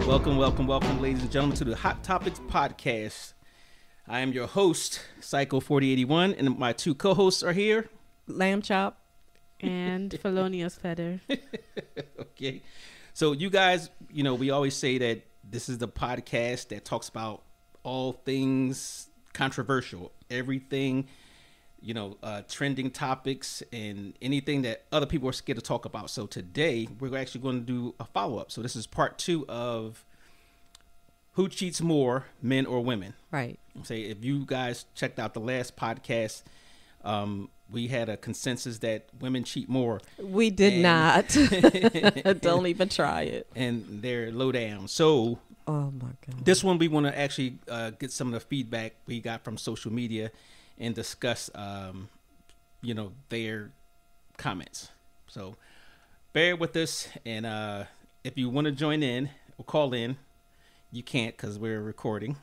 Welcome, ladies and gentlemen, to the Hot Topics Podcast. I am your host, Psycho 4081, and my two co-hosts are here. Lamb Chop. And Felonious Feather. Okay. So you guys, we always say that this is the podcast that talks about all things controversial, everything, trending topics and anything that other people are scared to talk about. So today we're actually going to do a follow-up. So this is part 2 of who cheats more, men or women. Right. Say if you guys checked out the last podcast, we had a consensus that women cheat more. We did not. Don't even try it. And they're low down. So oh my God. This one we want to actually get some of the feedback we got from social media and discuss, their comments. So bear with us. And if you want to join in or call in, you can't because we're recording.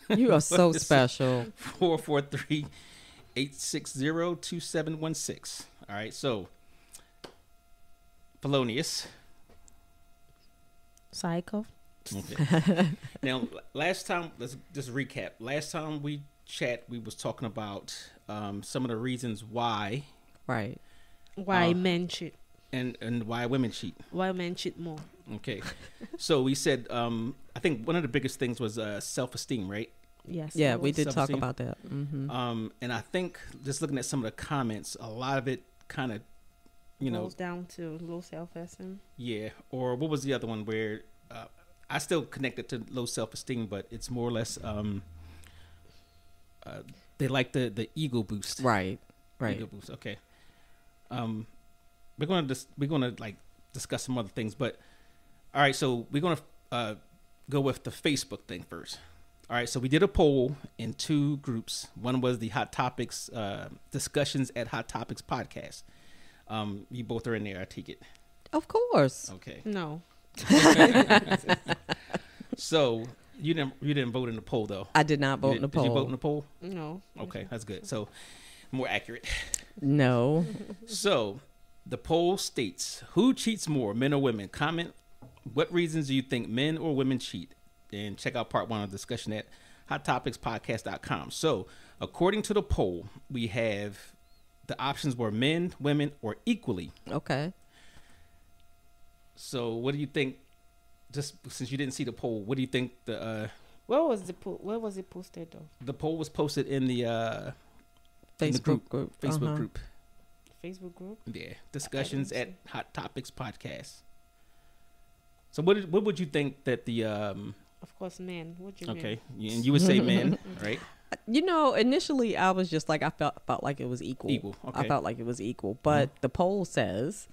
You are so special. 443-860-2716. All right. So Felonious. Psycho. Okay. Now, last time, let's just recap. Last time we chat, we was talking about some of the reasons why. Right. Why men cheat. And why women cheat. Why men cheat more. Okay. So we said, I think one of the biggest things was self-esteem, right? Yes. Yeah, we did talk about that. Mm-hmm. And I think just looking at some of the comments, a lot of it kind of, goes down to low self-esteem. Yeah. Or what was the other one where I still connect it to low self-esteem, but it's more or less they like the ego boost. Right. Ego boost. Okay. We're gonna discuss some other things, but all right. So we're gonna go with the Facebook thing first. All right. So we did a poll in 2 groups. One was the Hot Topics discussions at Hot Topics Podcast. You both are in there, I take it. Of course. Okay. No. So you didn't vote in the poll though. I did not vote in the poll. Did you vote in the poll? No. Okay, that's good. So more accurate. No. So the poll states, who cheats more, men or women? Comment what reasons do you think men or women cheat? And check out part 1 of the discussion at hottopicspodcast.com. So according to the poll, we have the options were men, women, or equally. Okay. So what do you think? Just since you didn't see the poll, what do you think the Where was it posted though? the poll was posted in the Facebook group. Facebook group. Facebook group? Yeah. Discussions at Hot Topics Podcast. So what would you think that the Of course, men. What you mean? okay, and you would say men, right? Initially I was just like I felt like it was equal. Okay. I felt like it was equal, but the poll says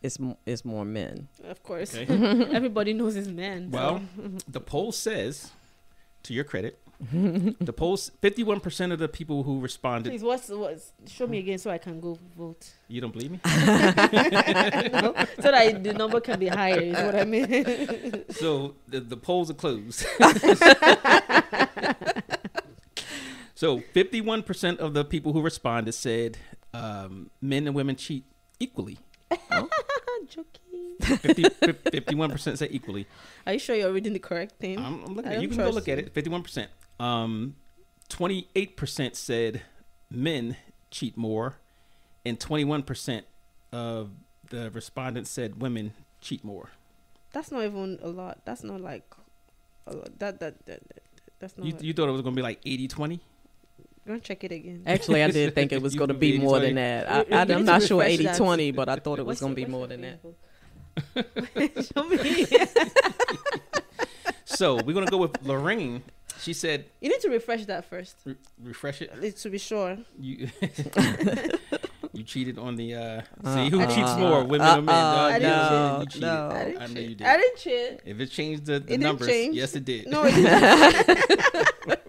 it's more men. Of course. Okay. Everybody knows it's men. Well, the poll says, to your credit, the polls 51% of the people who responded. Please, what's show me again so I can go vote. You don't believe me? No, so that the number can be higher is what I mean. So the polls are closed. So 51% of the people who responded said men and women cheat equally. I'm joking. 51% said equally. Are you sure you're reading the correct thing? I'm looking at it. You can go look at it. 51%. 28% said men cheat more, and 21% of the respondents said women cheat more. That's not even a lot. That's not like a lot. That's not. You thought it was going to be like 80-20? Go and check it again. Actually, I did think it was going to be more than that. I'm not sure 80-20, but I thought it was going to be more than that. Show me. So we're going to go with Lorraine. She said... You need to refresh that first. Refresh it? To be sure. You cheated on the... see, who cheats more, women or men? I No, didn't cheat. No. I didn't I know cheat. you did. I didn't cheat. If it changed the It numbers, didn't change. yes, it did. No, it didn't.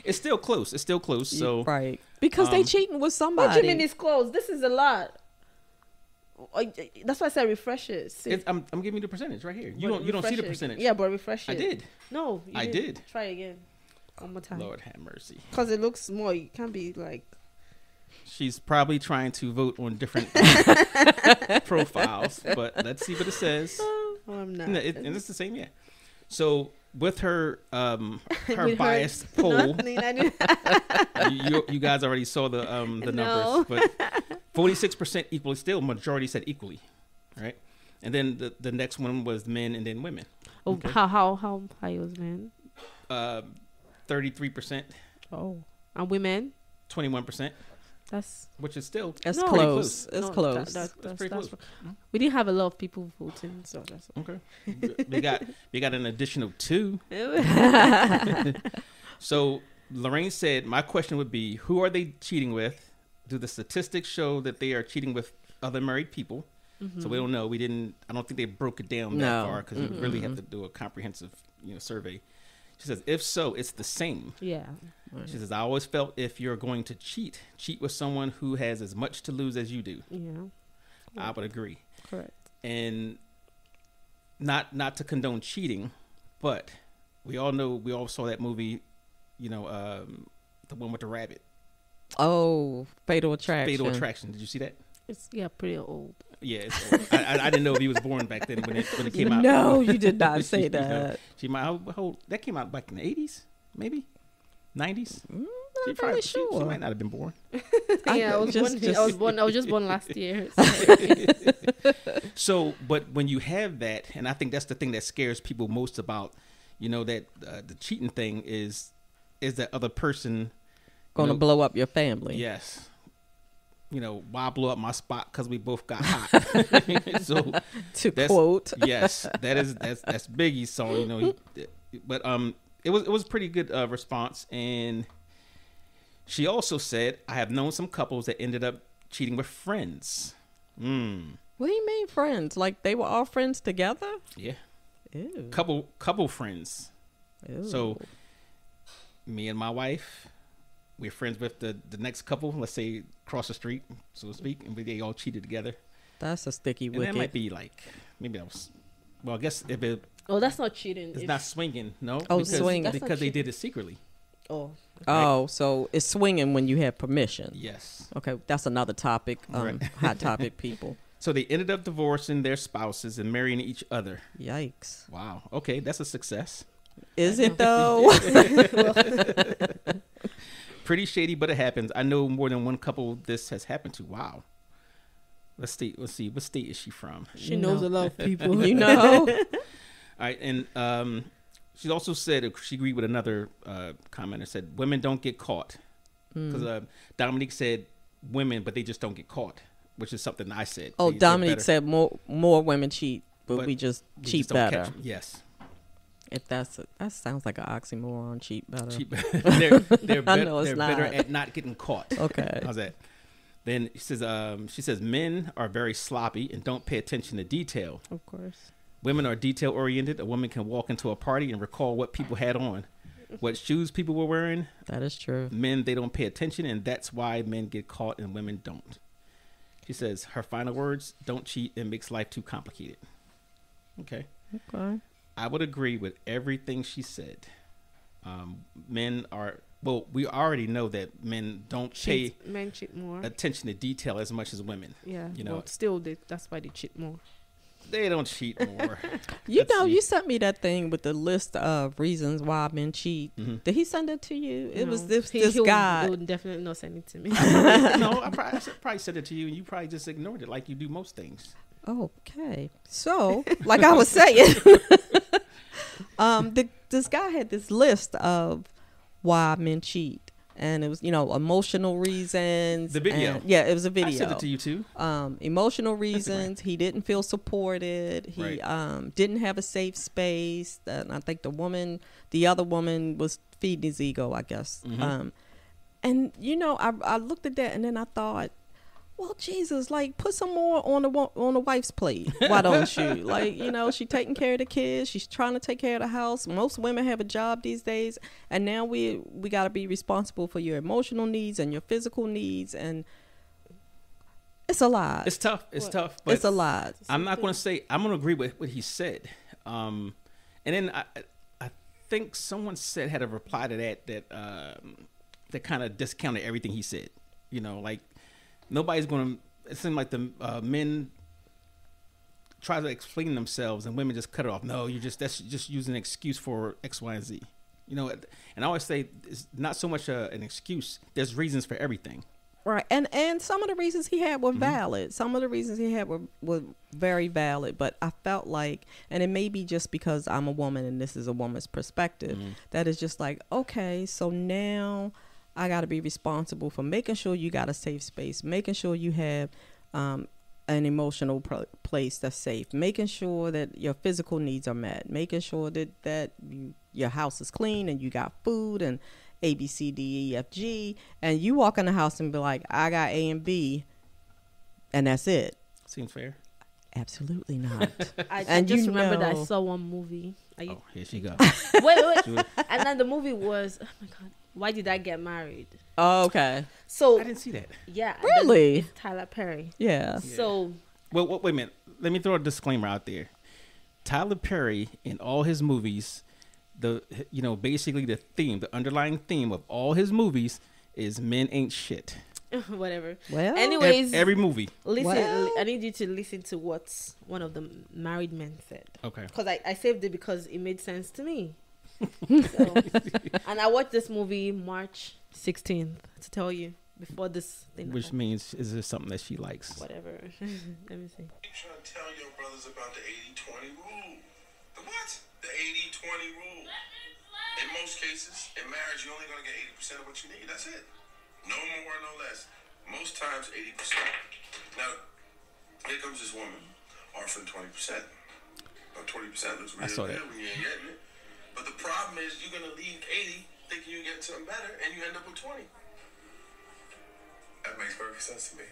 It's still close. It's still close. So right, because they cheating with somebody. What do you mean it's close? This is a lot. That's why I said refresh it. I'm giving you the percentage right here. You don't see the percentage. Yeah, but refresh it. I did. No, I did. Try again. One more time. Lord have mercy. Because it looks more. You can't be like. She's probably trying to vote on different profiles, but let's see what it says. Oh, I'm not. And it's the same, yeah. So with her her With biased her poll, nothing, you guys already saw the numbers, No. but 46% equally, still majority said equally, right? And then the next one was men and then women. Oh, Okay. how high was men? 33%, Oh, and women? 21%, That's which is still It's No. close. Pretty It's no, close. That's pretty close. we didn't have a lot of people voting, so that's Okay. we got an additional 2. So Lorraine said, my question would be, who are they cheating with? Do the statistics show that they are cheating with other married people? So we don't know. I don't think they broke it down that No. far because you really have to do a comprehensive, survey. She says, if so, it's the same. Yeah. She says, I always felt if you're going to cheat with someone who has as much to lose as you do. Yeah. I would agree. Correct. And not to condone cheating, but we all saw that movie, the one with the rabbit. Oh, Fatal Attraction. Fatal Attraction. Did you see that? It's pretty old. Yeah, it's old. I didn't know if he was born back then when it came out. No, you did not say that. She might. That came out back in the 80s, maybe 90s. Not really sure. She might not have been born. Yeah, I was just born last year. So, but when you have that, and I think that's the thing that scares people most about, that the cheating thing is that other person Gonna blow up your family. Yes. Why blow up my spot? Because we both got hot. So To quote. Yes, that's Biggie's song. But it was pretty good response, and she also said, I have known some couples that ended up cheating with friends. What do you mean friends? Like they were all friends together? Yeah. Ew. Couple friends. Ew. So me and my wife, we're friends with the next couple, let's say across the street, so to speak, and they all cheated together. That's a sticky And wicket. that might be like, maybe that was, well, I guess if That's not cheating. it's not swinging, no? Oh, because, swinging. That's not because they cheating. did it secretly. Oh. Oh, so it's swinging when you have permission. Yes. Okay, that's another topic. Right. Hot topic, people. So they ended up divorcing their spouses and marrying each other. Yikes. Wow. Okay, that's a success. Is it though? Pretty shady, but it happens. I know more than one couple this has happened to. Wow. Let's see. What state is she from? She knows a lot of people. You know? All right, and she also said she agreed with another commenter, said women don't get caught because Dominique said women, but they just don't get caught, which is something I said. Oh, They're Dominique better, said more women cheat, but we just we cheat just don't catch better. them. Yes, If that sounds like an oxymoron, cheat better. cheap. they're I know it's they're better not. at not getting caught. Okay. How's that? Then she says men are very sloppy and don't pay attention to detail. Of course. Women are detail oriented. A woman can walk into a party and recall what people had on, what shoes people were wearing. That is true. Men, they don't pay attention, and that's why men get caught and women don't. She says her final words: "Don't cheat. It makes life too complicated." Okay. Okay. I would agree with everything she said. Men are, well, we already know that men don't pay Men cheat more. attention to detail as much as women. Yeah. you know. But still, that's why they cheat more. They don't cheat more. You Let's know, see. you sent me that thing with the list of reasons why men cheat. Mhm. Did he send it to you? It was No. this He guy. would definitely not send it to me. No, I probably said it to you, and you probably just ignored it like you do most things. Okay. So, like I was saying, this guy had this list of why men cheat. And it was, emotional reasons. The video. And, yeah, it was a video. I sent it to you too. Emotional reasons. He didn't feel supported. He Right. didn't have a safe space. And I think the other woman was feeding his ego, I guess. Mhm. And I looked at that and then I thought, well, Jesus, like put some more on the wife's plate. Why don't you? Like, she taking care of the kids. She's trying to take care of the house. Most women have a job these days, and now we got to be responsible for your emotional needs and your physical needs, and it's a lot. It's tough. It's What? tough. But It's a lot. I'm not going to say. I'm going to agree with what he said. And then I think someone had a reply to that kind of discounted everything he said. Like nobody's going to. It seemed like the men try to explain themselves, and women just cut it off. No, that's just using an excuse for X, Y, and Z. You know, and I always say it's not so much an excuse. There's reasons for everything. Right. And some of the reasons he had were valid. Some of the reasons he had were very valid. But I felt like, and it may be just because I'm a woman and this is a woman's perspective, that is just like, okay, so now I got to be responsible for making sure you got a safe space, making sure you have an emotional place that's safe, making sure that your physical needs are met, making sure that your house is clean and you got food and A, B, C, D, E, F, G, and you walk in the house and be like, I got A and B, and that's it. Seems fair. Absolutely not. I just remembered I saw one movie. Oh, here she goes. Wait. And then the movie was, oh my God, Why Did I Get Married? Oh, okay. So I didn't see that. Yeah. Really? It's Tyler Perry. Yeah. So. Well, wait a minute. Let me throw a disclaimer out there. Tyler Perry, in all his movies, basically the underlying theme of all his movies is men ain't shit. Whatever. Well, anyways, every movie. Listen, well. I need you to listen to what one of the married men said. Okay. Because I saved it because it made sense to me. And I watched this movie March 16th to tell you before this thing. Which means is this something that she likes? Whatever. Let me see. You trying to tell your brothers about the 80-20 rule? The what? The 80-20 rule. In most cases, in marriage, you're only going to get 80% of what you need. That's it. No more, no less. Most times, 80%. Now, here comes this woman offering 20%. But 20% looks really good when you ain't getting it. But the problem is, you're going to leave 80 thinking you get something better, and you end up with 20. That makes perfect sense to me.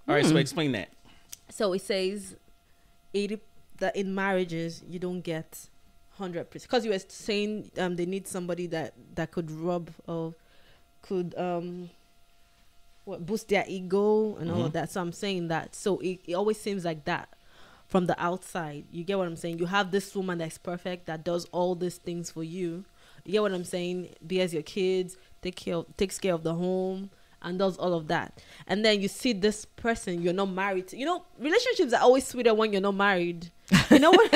All right, so explain that. So it says 80 that in marriages you don't get 100%, because you were saying they need somebody that could rub or could boost their ego and all of that. So I'm saying that. So it always seems like that from the outside. You get what I'm saying? You have this woman that's perfect, that does all these things for you. You get what I'm saying? Bears your kids, takes care of the home, and does all of that. And then you see this person you're not married to. You know, relationships are always sweeter when you're not married. You know what?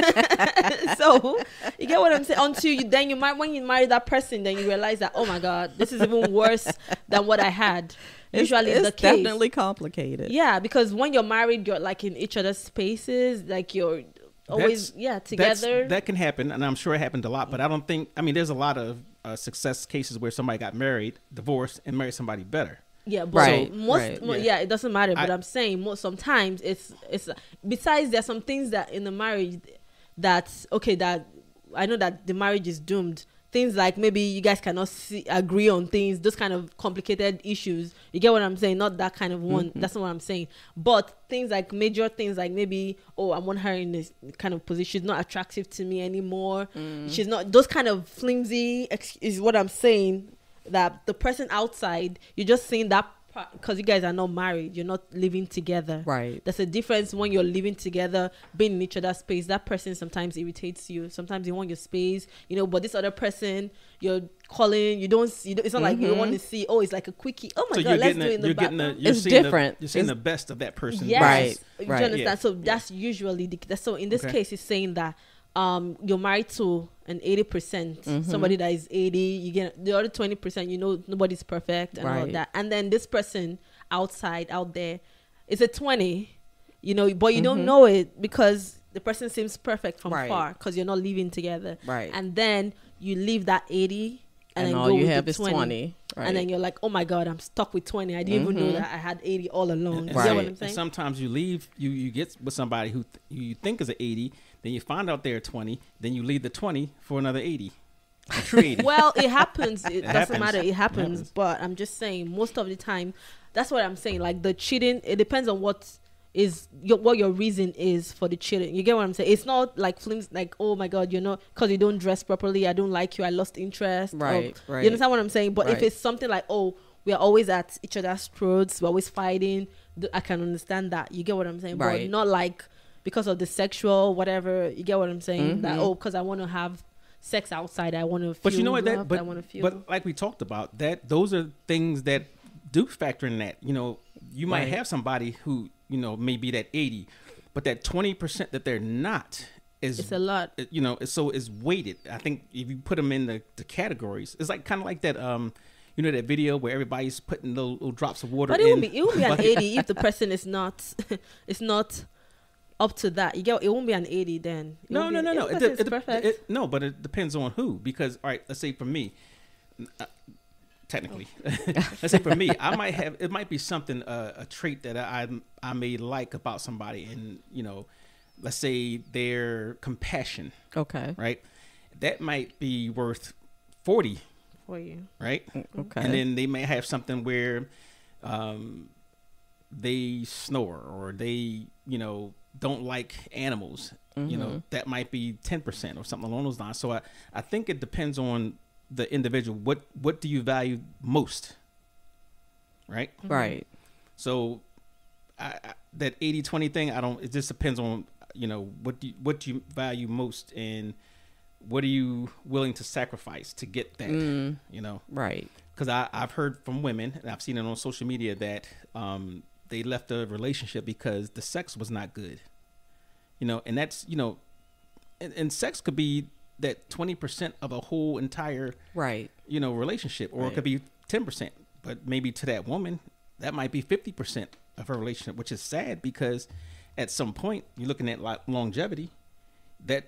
So you get what I'm saying? Until when you marry that person, then you realize that, oh my God, this is even worse than what I had. Usually it's the case. Definitely complicated. Yeah, because when you're married, you're like in each other's spaces, like you're always together. That can happen, and I'm sure it happened a lot. But I don't think. I mean, there's a lot of success cases where somebody got married, divorced, and married somebody better. Yeah, but it doesn't matter. But I'm saying sometimes it's besides there's some things that in the marriage that I know that the marriage is doomed. Things like maybe you guys cannot agree on things, those kind of complicated issues. You get what I'm saying? Not that kind of one. That's not what I'm saying. But things like major things like maybe, I want her in this kind of position. She's not attractive to me anymore. She's not, those kind of flimsy is what I'm saying. That the person outside, you're just saying that because you guys are not married, you're not living together. Right. There's a difference when you're living together, being in each other's space. That person sometimes irritates you. Sometimes you want your space, but this other person you're calling, you don't see. It's not like you want to see. Oh, it's like a quickie. Oh my God, let's do it in the bathroom. It's different. You're seeing the best of that person. Yes. Right. You understand? So that's usually so in this case, it's saying that you're married to an 80%, somebody that is 80, you get the other 20%, nobody's perfect and all of that. And then this person out there is a 20, but you don't know it because the person seems perfect from far because you're not living together. Right. And then you leave that 80 and then all go you with have the is 20. Right. And then you're like, oh my God, I'm stuck with 20. I didn't even know that I had 80 all along. You get what I'm saying? And sometimes you leave, you get with somebody who you think is an 80, then you find out they're 20, then you leave the 20 for another 80. A true 80. Well, it happens. It doesn't matter. It happens. But I'm just saying, most of the time, that's what I'm saying. Like the cheating, it depends on what your reason is for the cheating. You get what I'm saying? It's not like films like, oh my God, because you don't dress properly, I don't like you, I lost interest. Right. You understand what I'm saying? But if it's something like, oh, we are always at each other's throats, we're always fighting, I can understand that. You get what I'm saying? Right. But not like because of the sexual whatever. You get what I'm saying? That because I want to have sex outside, I want to feel. But you know what? loved, I want to feel. But like we talked about, those are things that do factor in that. You might have somebody who may be that 80, but that 20% that they're not is It's a lot. You know, so it's weighted. I think if you put them in the categories, it's like kind of like that. You know that video where everybody's putting little drops of water. But in. it will be an 80 if the person is not it's not up to that. You get it won't be an 80 then. No. It's perfect. No, but it depends on who. Because all right, let's say for me, technically, let's say for me, I might have it might be something a trait that I may like about somebody, and you know, let's say their compassion. Okay. Right, that might be worth 40 for you. Right. Okay. And then they may have something where they snore or they, you know, don't like animals. You know, that might be 10% or something along those lines. So I think it depends on the individual. What do you value most? Right. Right. So that 80-20 thing, it just depends on, you know, what do you value most, and what are you willing to sacrifice to get that, you know? Right. Because I've heard from women, and I've seen it on social media, that they left a relationship because the sex was not good. You know, and that's, you know, and sex could be that 20% of a whole entire, right, you know, relationship, or it could be 10%. But maybe to that woman, that might be 50% of her relationship, which is sad, because at some point you're looking at like longevity, that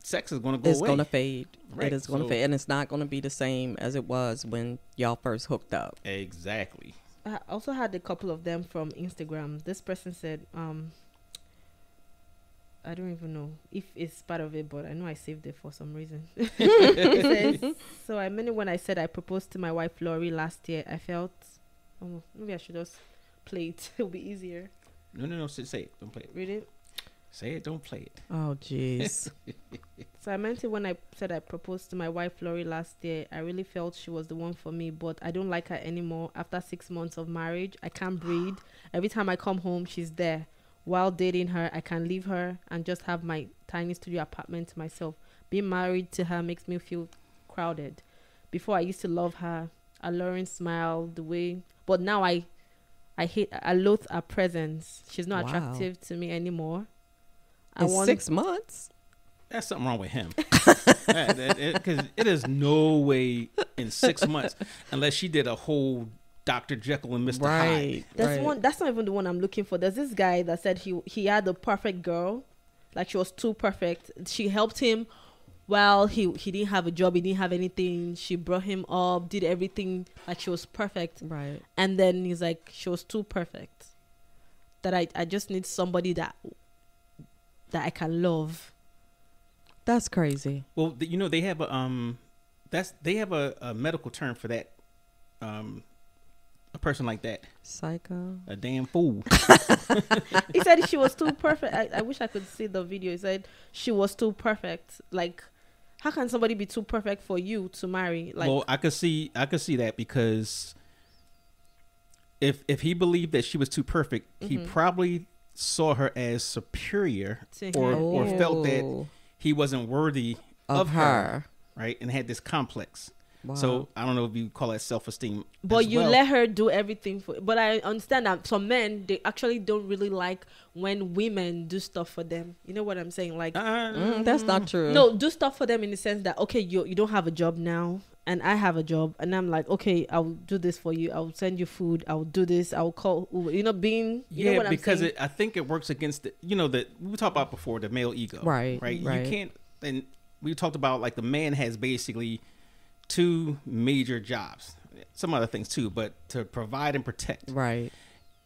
sex is going to go away. It's going to fade. Right. It is going to fade, and it's not going to be the same as it was when y'all first hooked up. Exactly. I also had a couple of them from Instagram. This person said, I don't even know if it's part of it, but I know I saved it for some reason. It says, so I meant it when I said I proposed to my wife Lori last year. I felt, maybe I should just play it. It'll be easier. No. Say it. Don't play it. Read it. Say it. Don't play it. Oh, jeez. So I meant it when I said I proposed to my wife Lori last year. I really felt she was the one for me, but I don't like her anymore. After 6 months of marriage, I can't breathe. Every time I come home, she's there. While dating her, I can leave her and just have my tiny studio apartment to myself. Being married to her makes me feel crowded. Before, I used to love her, alluring smile, the way, but now I loathe her presence. She's not attractive to me anymore. In 6 months? That's something wrong with him. Because it is no way in 6 months, unless she did a whole Dr. Jekyll and Mr. Hyde. That's not even the one I'm looking for. There's this guy that said he had the perfect girl, like she was too perfect. She helped him while he didn't have a job, he didn't have anything. She brought him up, did everything, like she was perfect. Right. And then he's like, she was too perfect. That I just need somebody that I can love. That's crazy. Well, you know, they have a medical term for that. A person like that, psycho, a damn fool. He said she was too perfect. I wish I could see the video. He said she was too perfect. Like, how can somebody be too perfect for you to marry? Like, well, I could see that, because if he believed that she was too perfect, he probably saw her as superior, or felt that he wasn't worthy of her, right, and had this complex. Wow. So I don't know if you call that self-esteem. But you let her do everything for. But I understand that some men, they actually don't really like when women do stuff for them. You know what I'm saying? Like, that's not true. No, do stuff for them in the sense that, okay, you don't have a job now, and I have a job, and I'm like, okay, I'll do this for you. I'll send you food. I'll do this. I'll call. You know, being. You know what because I'm saying? I think it works against the. You know, that we talked about before, the male ego. Right. You can't. And we talked about, like, the man has basically 2 major jobs, some other things too, but to provide and protect. Right.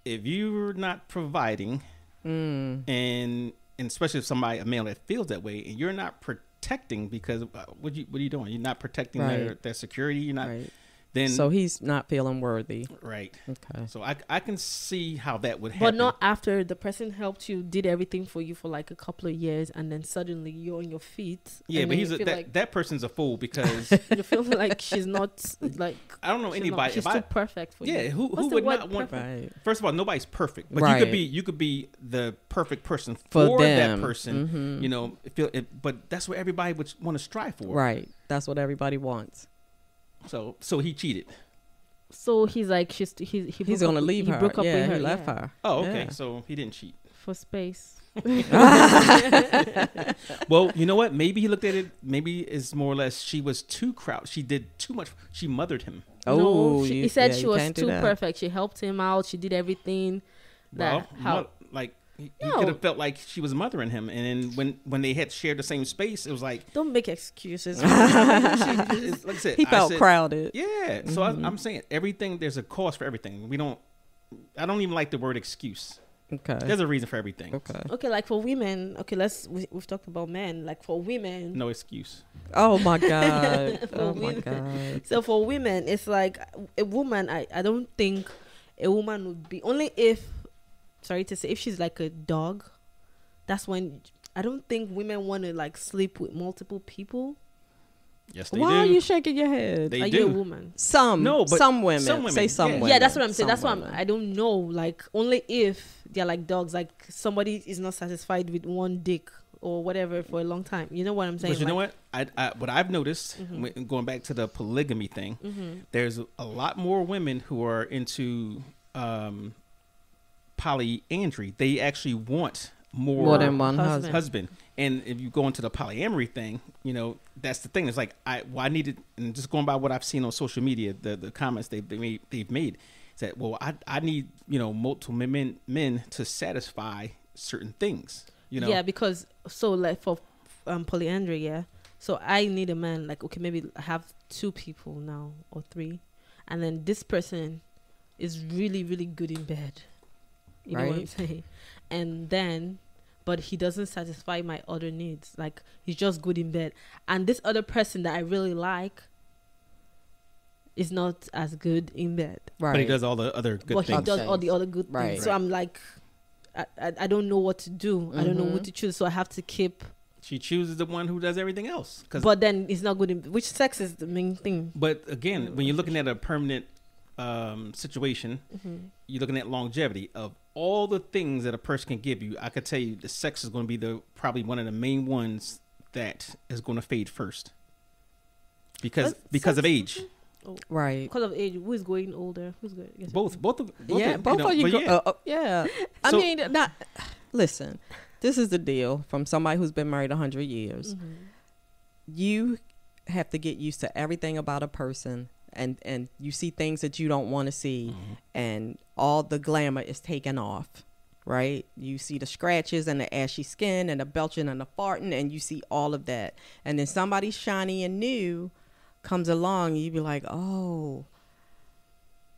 If you're not providing, and especially if a male that feels that way, and you're not protecting, because what are you doing? You're not protecting their security. You're not. Right. Then, so he's not feeling worthy. Right. Okay. So I can see how that would happen. But not after the person helped you, did everything for you for like a couple of years, and then suddenly you're on your feet. Yeah, but that person's a fool, because you feel like she's not, like, I don't know anybody. She's too perfect for you. Yeah, who would not want? Right. First of all, nobody's perfect, but you could be the perfect person for that person. You know, but that's what everybody would want to strive for. Right. That's what everybody wants. So he cheated. So he's like, he's gonna leave her. He broke up with her. He left her. Oh, okay. Yeah. So he didn't cheat. for space. Well, you know what? Maybe he looked at it. Maybe it's more or less she was too crowd. She did too much. She mothered him. No, he said she was too perfect. She helped him out. She did everything. He could have felt like she was mothering him, and then when they had shared the same space, it was like, don't make excuses. like I said, he felt crowded. Yeah, so I'm saying everything. There's a cause for everything. I don't even like the word excuse. Okay, there's a reason for everything. Okay, like for women. Okay, we've talked about men. Like for women, no excuse. Oh my god. My god. So for women, it's like a woman. I don't think a woman would be only if. Sorry to say, if she's like a dog, that's when I don't think women want to like sleep with multiple people. Yes, they do. Why are you shaking your head? They are do. you a woman? Some women. Say some women. Yeah, that's what I'm saying. That's why women. I don't know. Like only if they're like dogs, like somebody is not satisfied with one dick or whatever for a long time. You know what I'm saying? But you know what? What I've noticed, going back to the polygamy thing, there's a lot more women who are into polyandry. They actually want more than one husband. And if you go into the polyamory thing, you know, that's the thing. It's like I needed, and just going by what I've seen on social media, the comments they've made is that, well, I need, you know, multiple men to satisfy certain things. You know? Yeah, because so like for polyandry, yeah. So I need a man like, okay, maybe I have 2 people now or 3, and then this person is really, really good in bed. You know what I'm saying? And then, but he doesn't satisfy my other needs. Like he's just good in bed, and this other person that I really like is not as good in bed. Right. But he does all the other good things. But he does all the other good things. So I'm like, I don't know what to do. I don't know what to choose. So I have to keep. She chooses the one who does everything else. But then it's not good in which sex is the main thing. But again, when you're looking at a permanent situation, you're looking at longevity. Of all the things that a person can give you, I could tell you the sex is going to be probably one of the main ones that is going to fade first because of age. Oh, right. Because of age, who is going older? Who's going? Both of you. Yeah. I mean, not. Listen, this is the deal from somebody who's been married 100 years. You have to get used to everything about a person, and you see things that you don't want to see, and all the glamour is taken off. Right? You see the scratches and the ashy skin and the belching and the farting, and you see all of that, and then somebody shiny and new comes along, you be like, oh,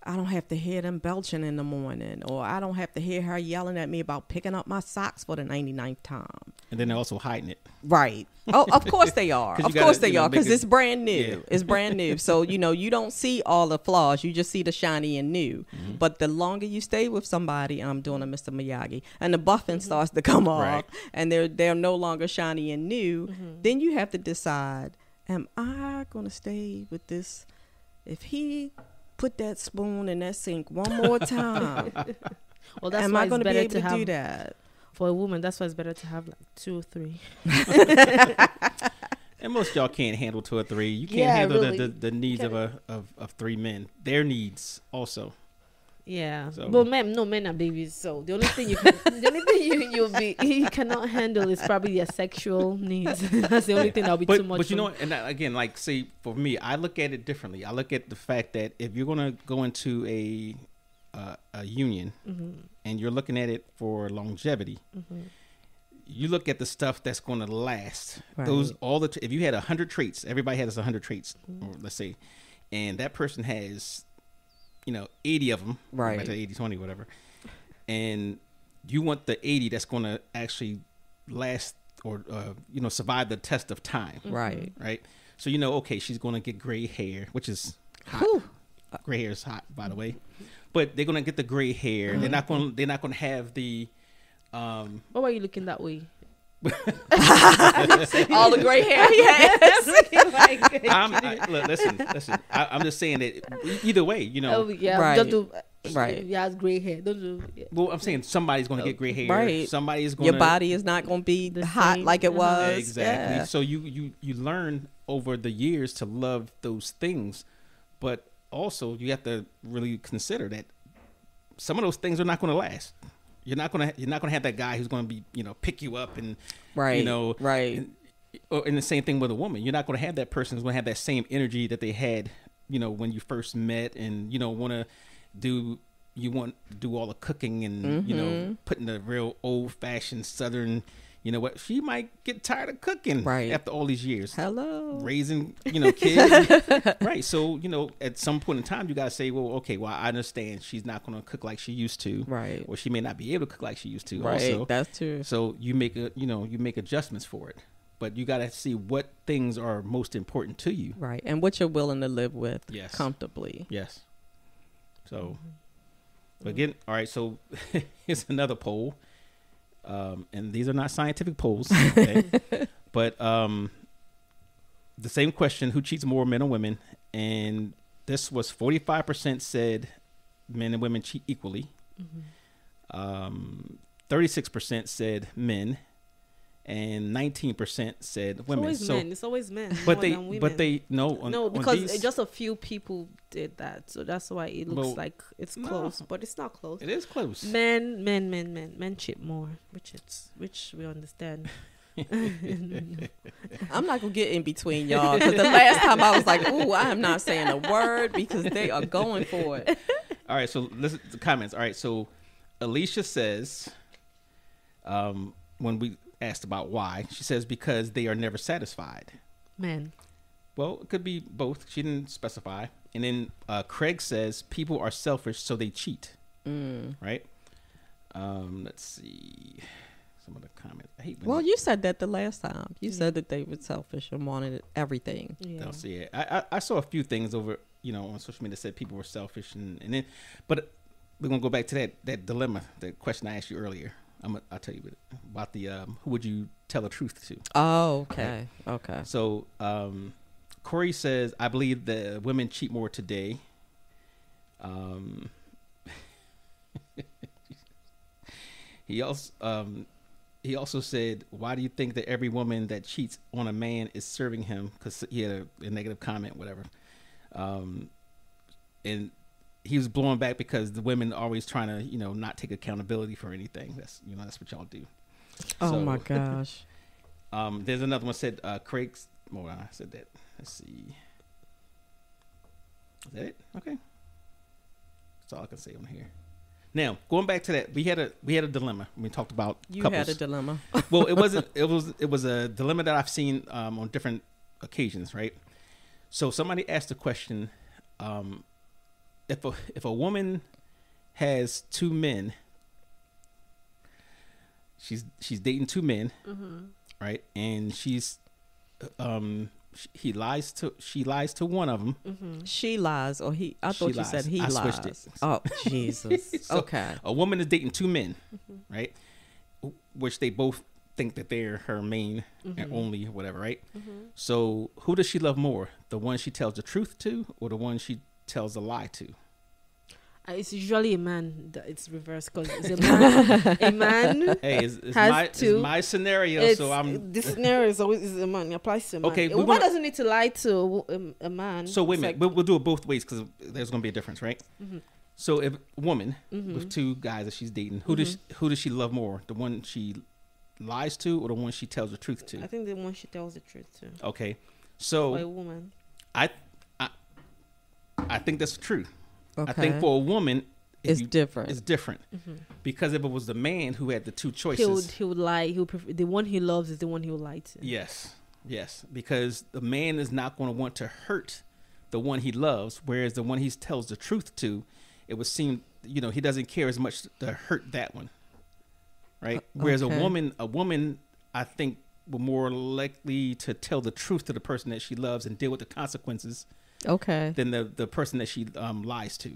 I don't have to hear them belching in the morning, or I don't have to hear her yelling at me about picking up my socks for the 99th time. And then they're also hiding it. Right. Oh, of course they are. Of course they are, because it's brand new. Yeah. It's brand new. So, you know, you don't see all the flaws. You just see the shiny and new. But the longer you stay with somebody, and I'm doing a Mr. Miyagi, and the buffing starts to come off, and they're no longer shiny and new, then you have to decide, am I going to stay with this? If he put that spoon in that sink one more time, well, that's am why I going to be able to have, do that? For a woman, that's why it's better to have like 2 or 3. And most of y'all can't handle 2 or 3. You can't handle the needs of 3 men. Their needs also. Yeah, so. But men are babies. So the only thing you cannot handle is probably their sexual needs. That's the only thing that'll be too much. But you know, and that, again, like say for me, I look at it differently. I look at the fact that if you're gonna go into a union and you're looking at it for longevity, you look at the stuff that's going to last. Right. If you had 100 traits, everybody has 100 traits, or let's say, and that person has, 80 of them, right? Back to 80-20, whatever. And you want the 80 that's going to actually last or survive the test of time, right? Right. So okay, she's going to get gray hair, which is hot. Gray hair is hot, by the way. But they're going to get the gray hair. They're not going to have the. Why were you looking that way? All the gray hair he has. Listen. I'm just saying that either way, Oh, yeah, right. Don't do, right. Yeah, it's gray hair. Don't do. Yeah. Well, I'm saying somebody's going to get gray hair. Right. Somebody's going. Your body is not going to be hot like it was. Exactly. Yeah. So you learn over the years to love those things, but also you have to really consider that some of those things are not going to last. you're not gonna have that guy who's gonna be, pick you up and right, right. And the same thing with a woman. You're not gonna have that person who's gonna have that same energy that they had, when you first met, and want to do all the cooking and putting the real old fashioned Southern. You know what? She might get tired of cooking after all these years. Hello. Raising, kids. Right. So, at some point in time, you got to say, well, okay, I understand she's not going to cook like she used to. Right. Or she may not be able to cook like she used to. Right. Also. That's true. So you make adjustments for it. But you got to see what things are most important to you. Right. And what you're willing to live with comfortably. Yes. So, again, all right. So here's another poll. And these are not scientific polls, okay? But the same question: who cheats more, men or women? And this was 45% said men and women cheat equally. 36% said men, and 19% said women. It's always men. But because just a few people did that, so that's why it looks like it's close, but it's not close. It is close. Men cheat more, which we understand. I'm not gonna get in between y'all, because the last time I was like, "Ooh, I am not saying a word," because they are going for it. All right, so listen to the comments. All right, so Alicia says, when we asked about why, she says because they are never satisfied. Men. Well, it could be both. She didn't specify. And then Craig says people are selfish, so they cheat. Right? Let's see some of the comments. I hate when you said that the last time. You said that they were selfish and wanted everything. Yeah. See, I saw a few things over, on social media that said people were selfish, and then, but we're gonna go back to that dilemma, the question I asked you earlier. I'll tell you about the who would you tell the truth to? Oh, okay. Right? Okay. So Corey says, I believe the women cheat more today. He also said, why do you think that every woman that cheats on a man is serving him? Because he had a negative comment, whatever. And he was blowing back because the women are always trying to, not take accountability for anything. That's what y'all do. Oh my gosh. There's another one said, Craig's. Well, I said that. Let's see. Is that it? Okay. That's all I can say on here. Now, going back to that, we had a dilemma when we talked about couples. Had a dilemma. Well, it wasn't. It was a dilemma that I've seen on different occasions, right? So somebody asked the question, if a woman has two men, she's dating two men, right? And she lies to one of them. She lies, or he? I thought you said he lies. I switched it. Oh, Jesus. So okay. A woman is dating two men, right? Which they both think that they're her main and only, whatever, right? So who does she love more? The one she tells the truth to, or the one she tells a lie to? It's usually a man that it's reversed, because it's a man. A man. Hey, it's my scenario, so this scenario is always a man. It applies to a man. Okay, a woman doesn't need to lie to a man. So wait a minute, we'll do it both ways, because there's going to be a difference, right? So if a woman with two guys that she's dating, who does she love more? The one she lies to, or the one she tells the truth to? I think the one she tells the truth to. Okay, so for a woman, I think that's true. Okay. I think for a woman, it's different. It's different because if it was the man who had the two choices, he would lie. He would prefer, the one he loves is the one he would lie to. Yes, because the man is not going to want to hurt the one he loves, whereas the one he tells the truth to, it would seem he doesn't care as much to hurt that one, right? Whereas a woman, I think, will more likely to tell the truth to the person that she loves and deal with the consequences. Okay. Than the person that she lies to,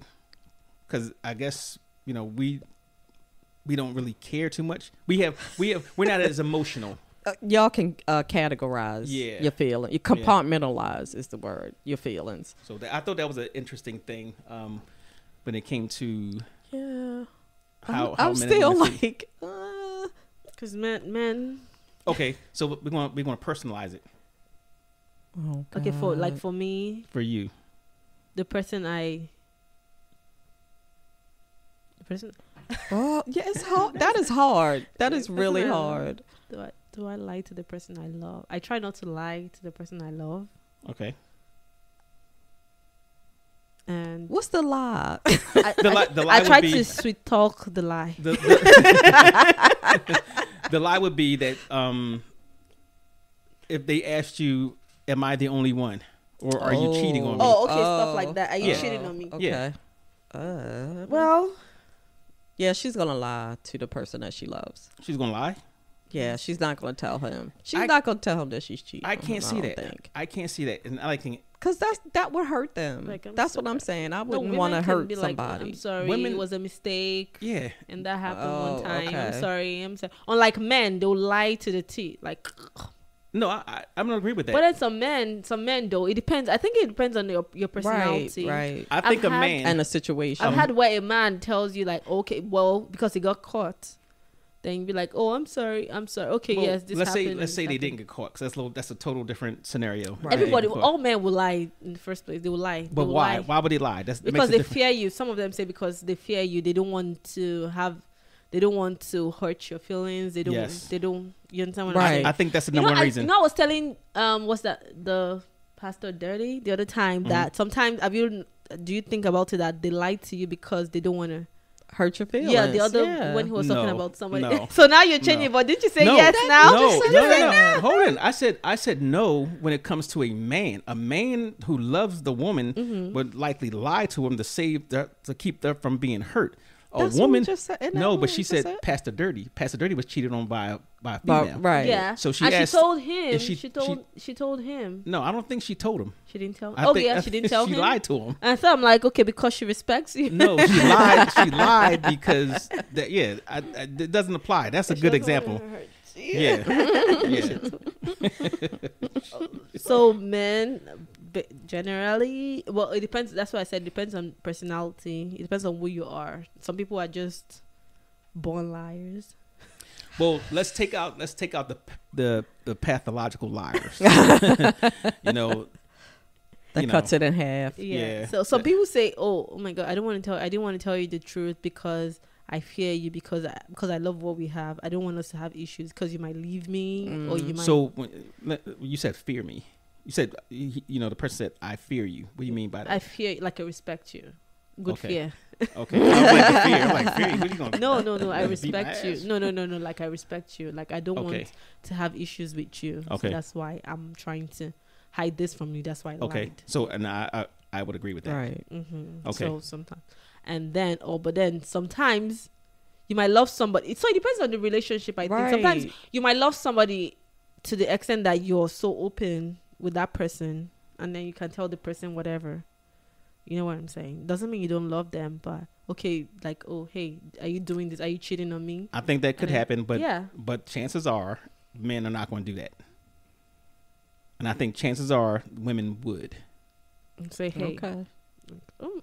because I guess we don't really care too much. We're not as emotional. Y'all can categorize your feelings. You compartmentalize is the word. Your feelings. So I thought that was an interesting thing when it came to how I'm still like because men. Okay, so we're going to personalize it. Oh, okay, for me, for you, the person person. Oh, yeah, it's hard. That is hard. That is really Person I hard. love. Do I lie to the person I love? I try not to lie to the person I love. Okay. And What's the lie? The lie I would try be, to sweet talk the lie. the lie would be that if they asked you, "Am I the only one?" or "Are you cheating on me?" Oh, okay, stuff like that. Are you Yeah. cheating on me? Okay. Yeah. Well, yeah, she's gonna lie to the person that she loves. She's gonna lie. Yeah, she's not gonna tell him. She's I- not gonna tell him that she's cheating. I can't see don't that. think. I can't see that, and I like think Cause that would hurt them. Like, I'm That's what I'm saying. I No, wouldn't women want to can hurt be like, somebody. I'm sorry, Women- it was a mistake. yeah. And that happened Oh, one time. I'm okay. sorry. Unlike men, they'll lie to the T. Like, No, I'm gonna agree with that. but then some men though. It depends. I think it depends on your personality. Right. I think I've a had- man. And the situation. I've had where a man tells you like, okay, well, because he got caught, then you be like, oh, I'm sorry. Okay, well, yes, this let's happened. say they happened. didn't get caught, because that's a total different scenario. Right. Everybody, They get caught. all men will lie in the first place. They will lie. But They will why? lie. Why would they lie? That makes Because it they different. fear you. Some of them say because they fear you. They don't want to hurt your feelings. They don't. Yes. They don't. You understand what I'm Right. saying? I think that's the You know, number one reason. I was telling what's that, the pastor Dirty the other time, Mm-hmm. that sometimes do you think about it that they lie to you because they don't want to hurt your feelings. yeah the other when he was talking No, about somebody no. so now you're changing No. but didn't you say No. yes now? No. Hold on. I said no when it comes to a man. A man who loves the woman Mm-hmm. would likely lie to him to keep her from being hurt. A That's what we woman, just said. Isn't that no, what but we she just said said? Pastor Dirty. Pastor Dirty was cheated on by a female. Right. Yeah. So she and asked- she told him. and She told him. No, I don't think she told him. She didn't tell him. I Oh think- yeah, I she didn't think tell she him. lied to him. And so I'm like, okay, because she respects you. No, she lied. She lied because it doesn't apply. That's a good example. Yeah. Yeah. So men, generally, well, it depends. That's why I said it depends on personality. It depends on who you are. Some people are just born liars. Well, let's take out the pathological liars. you know, That you know. cuts it in half. Yeah. So some people say, "Oh my God, I didn't want to tell you the truth because I fear you because I love what we have. I don't want us to have issues because you might leave me or you might." So when you said fear me, you said the person said I fear you. What do you mean by that? I fear, like I respect you. Good Okay. fear. Okay, I was like fear. I'm like fear you. What are you gonna? No. I beat my respect you. ass? No. Like I respect you. Like I don't Okay. want to have issues with you. Okay. So that's why I'm trying to hide this from you. That's why I Okay, lied. so and I would agree with that. Right. Mm-hmm. Okay. So sometimes, but then sometimes you might love somebody. So it depends on the relationship. I think sometimes Right. you might love somebody to the extent that you're so open with that person, and then you can tell the person whatever. You know what I'm saying? Doesn't mean you don't love them, but okay, like, oh hey, are you doing this? Are you cheating on me? I think that could happen, but yeah. but chances are men are not going to do that. And I think chances are women would. And say hey, Okay.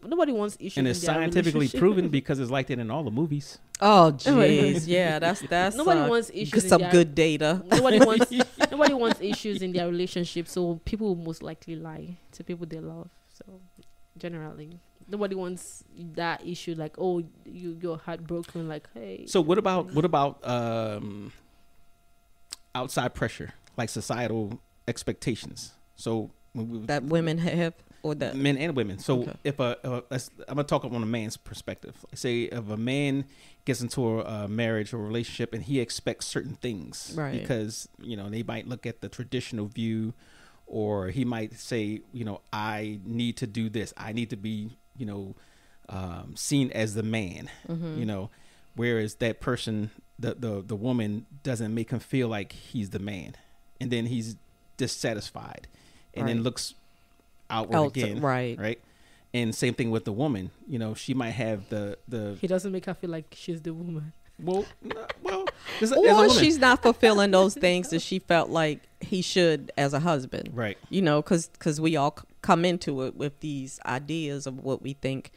nobody wants issues. And it's in their scientifically relationship. proven because it's like that in all the movies. Oh, jeez. Yeah, that's Nobody wants issues in some their- good data. Nobody wants issues in their relationship, so people will most likely lie to people they love. So generally, nobody wants that issue. Like, oh, your heart broken. Like, hey. So what about outside pressure, like societal expectations? So That women have, or that men and women. So Okay. if I'm gonna talk on a man's perspective. Say if a man gets into a marriage or relationship and he expects certain things, Right. because they might look at the traditional view, or he might say, I need to do this. I need to be, seen as the man. Whereas that person, the woman, doesn't make him feel like he's the man, and then he's dissatisfied, and then Right. looks outward again. right. And same thing with the woman. She might have the He doesn't make her feel like she's the woman. well, as a Or woman. she's not fulfilling those things that she felt like he should as a husband. Right. Because we all come into it with these ideas of what we think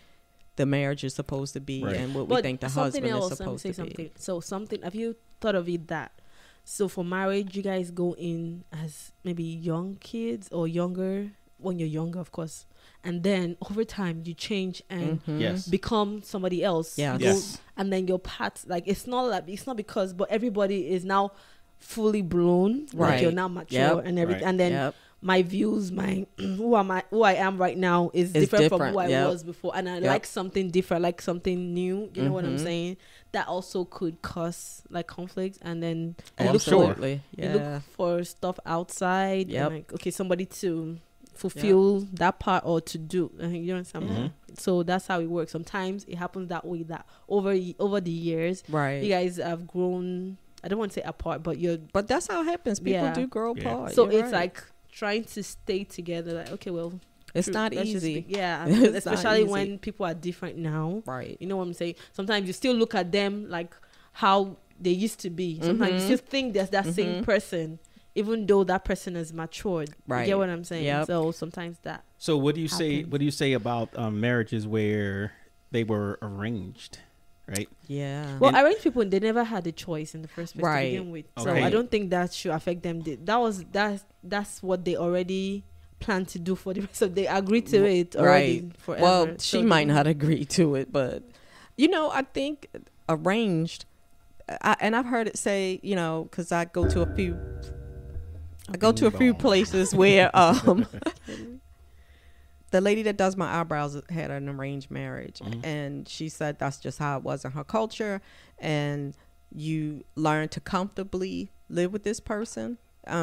the marriage is supposed to be, Right. and what we think the husband is let me supposed say to be. something. So something, have you thought of it that, so for marriage, you guys go in as maybe young kids or younger, when you're younger, of course, and then over time you change and Yes. become somebody else. Yes. You go- Yes. And then your path, like it's not because, but everybody is now fully blown. Like Right. you're now mature Yep. and everything, Right. and then. Yep. My views, my who I am right now is different from who I Yep. was before, and I Yep. like something different, like something new. You know what I'm Mhm. saying? That also could cause like conflict, and then Oh, you I'm look sure. Absolutely. you Yeah. look for stuff outside, Yep. and like okay, somebody to fulfill that part or to do. You know what I'm saying? So that's how it works. Sometimes it happens that way. That over the years, Right. you guys have grown. I don't want to say apart, but you're But that's how it happens. People Yeah. do grow Yeah. apart. so You're it's right. like trying to stay together. Like okay, well. it's True. not Let's just easy. be- yeah, It's because not especially easy. when people are different now. Right. You know what I'm saying? Sometimes you still look at them like how they used to be. Sometimes you still think there's that same person, even though that person has matured. Right. You get what I'm saying? Yep. So sometimes that. So what do you say? Happen. What do you say about marriages where they were arranged, right? Yeah. Well, arranged people, they never had a choice in the first place Right. to begin with. So Okay. I don't think that should affect them. That's what they already planned to do for the rest of. They agreed to it already Right. forever. Well, So she they might don't- not agree to it, but I think arranged. And I've heard it say, because I go to a few places where the lady that does my eyebrows had an arranged marriage, and she said that's just how it was in her culture, and you learn to comfortably live with this person.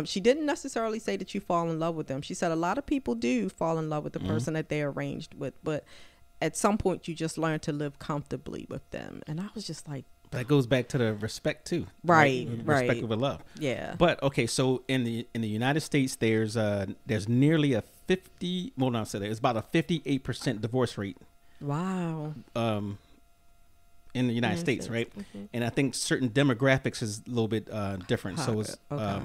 She didn't necessarily say that you fall in love with them. She said a lot of people do fall in love with the person that they're arranged with, but at some point you just learn to live comfortably with them. And I was just like, That goes back to the respect too. Right, Respect right. over love. yeah. But okay, so in the United States, there's nearly a 58% divorce rate Wow. in the United States, right? And I think certain demographics is a little bit different. So it's Okay.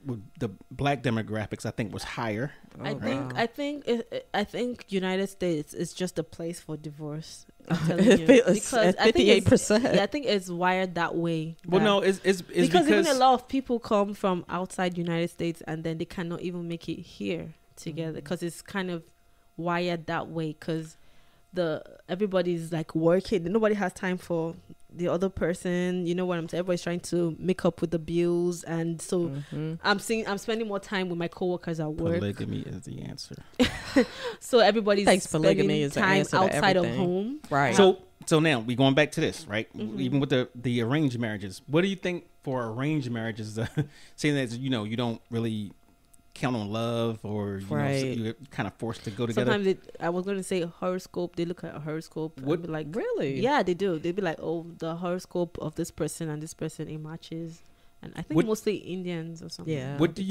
with the black demographics, I think, was higher. I think United States is just a place for divorce. I'm telling If you. it's Because at I think it's- 58%. Yeah, I think it's wired that way. Well, that- no, it's because even a lot of people come from outside United States and then they cannot even make it here together because it's kind of wired that way. Because everybody's like working, nobody has time for the other person. You know what I'm saying? Everybody's trying to make up with the bills, and so I'm spending more time with my coworkers at work. polygamy is the answer. So everybody's Thanks, polygamy spending is the time answer to outside of everything. home. Right. So now we going back to this, right? Even with the arranged marriages, what do you think for arranged marriages? Saying that you don't really count on love, or Right. you're kind of forced to go together. Sometimes I was going to say horoscope. They look at a horoscope. What- And be like, Really? yeah, they do. They'd be like, oh, the horoscope of this person and this person, it matches. And I think What- mostly Indians or something. Yeah. What do